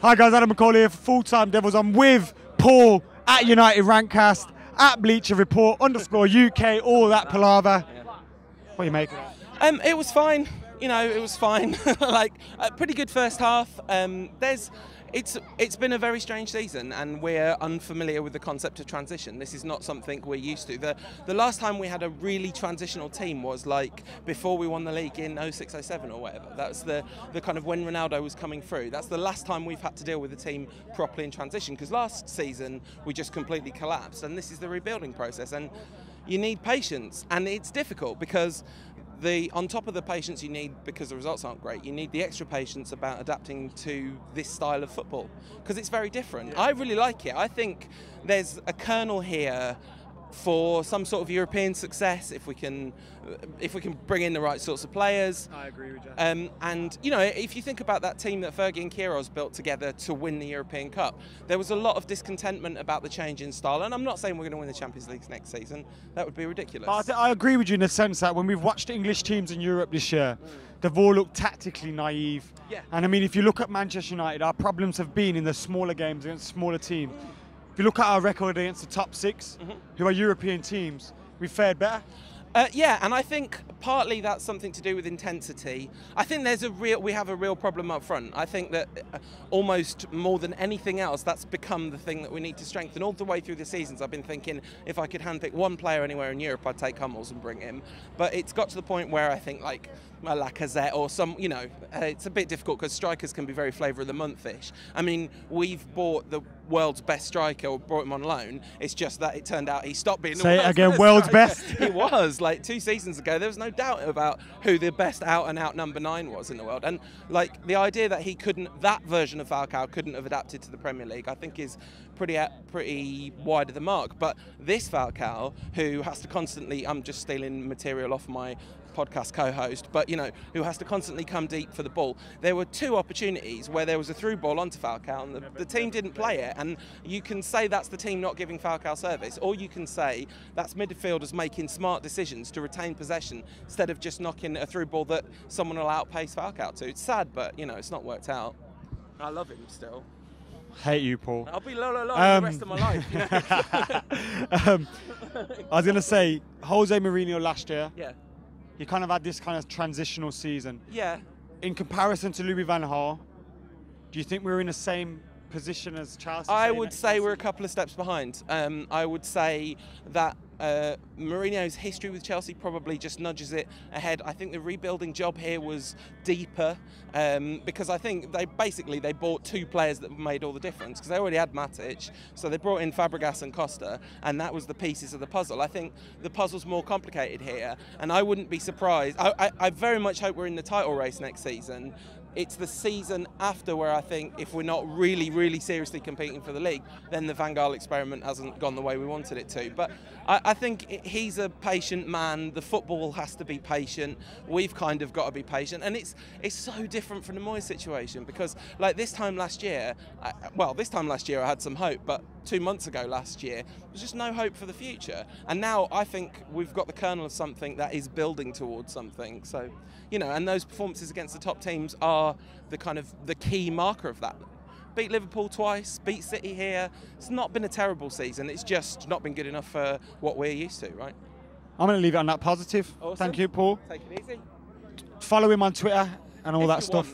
Hi guys, Adam McCall here for Full Time Devils. I'm with Paul at United Rantcast, at Bleacher Report, _UK, all that palaver. What do you make of that? It was fine. You know, it was fine. Like a pretty good first half. It's been a very strange season, and we're unfamiliar with the concept of transition. This is not something we're used to. The last time we had a really transitional team was like before we won the league in 06-07 or whatever. That's the kind of when Ronaldo was coming through. That's the last time we've had to deal with a team properly in transition, because last season we just completely collapsed, and this is the rebuilding process, and you need patience, and it's difficult because on top of the patience you need because the results aren't great, you need the extra patience about adapting to this style of football, because it's very different. I really like it. I think there's a kernel here for some sort of European success if we can bring in the right sorts of players. I agree with you. And you know, if you think about that team that Fergie and Queiroz built together to win the European Cup, there was a lot of discontentment about the change in style. And I'm not saying we're going to win the Champions League next season. That would be ridiculous. But I agree with you in the sense that when we've watched English teams in Europe this year, they've all looked tactically naive. Yeah. And I mean, if you look at Manchester United, our problems have been in the smaller games against smaller teams. If you look at our record against the top six, who are European teams, we fared better. Yeah, and I think partly that's something to do with intensity. I think we have a real problem up front. I think that almost more than anything else, that's become the thing that we need to strengthen. All the way through the seasons, I've been thinking if I could handpick one player anywhere in Europe, I'd take Hummels and bring him. But it's got to the point where I think like a Lacazette or some, you know, it's a bit difficult because strikers can be very flavour of the month-ish. I mean, we've bought the world's best striker, or brought him on loan. It's just that it turned out he stopped being the world's best world's striker. best. He was. Like 2 seasons ago, there was no doubt about who the best out-and-out number 9 was in the world. And like the idea that that version of Falcao couldn't have adapted to the Premier League, I think is pretty wide of the mark. But this Falcao, who has to constantly, I'm just stealing material off my podcast co-host, but you know, who has to constantly come deep for the ball. There were 2 opportunities where there was a through ball onto Falcao and the team didn't play it, and you can say that's the team not giving Falcao service, or you can say that's midfielders making smart decisions to retain possession instead of just knocking a through ball that someone will outpace Falcao to. It's sad, but you know, it's not worked out. I love him still. Hate you, Paul. I'll be low the rest of my life. You know? I was going to say, Jose Mourinho last year, Yeah. he kind of had this kind of transitional season. Yeah. In comparison to Louis van Gaal, do you think we're in the same position as Chelsea? I would say we're a couple of steps behind. I would say that Mourinho's history with Chelsea probably just nudges it ahead. I think the rebuilding job here was deeper because I think they bought 2 players that made all the difference, because they already had Matic, so they brought in Fabregas and Costa, and that was the pieces of the puzzle. I think the puzzle's more complicated here, and I wouldn't be surprised. I very much hope we're in the title race next season. It's the season after where I think if we're not really, really seriously competing for the league, then the Van Gaal experiment hasn't gone the way we wanted it to. But I think he's a patient man. The football has to be patient. We've kind of got to be patient. And it's so different from the Moyes situation, because like this time last year I had some hope, but 2 months ago last year, there's just no hope for the future. And now I think we've got the kernel of something that is building towards something. So, you know, and those performances against the top teams are the key marker of that. Beat Liverpool twice, beat City here. It's not been a terrible season. It's just not been good enough for what we're used to, right? I'm going to leave it on that positive. Awesome. Thank you, Paul. Take it easy. Follow him on Twitter and all that stuff.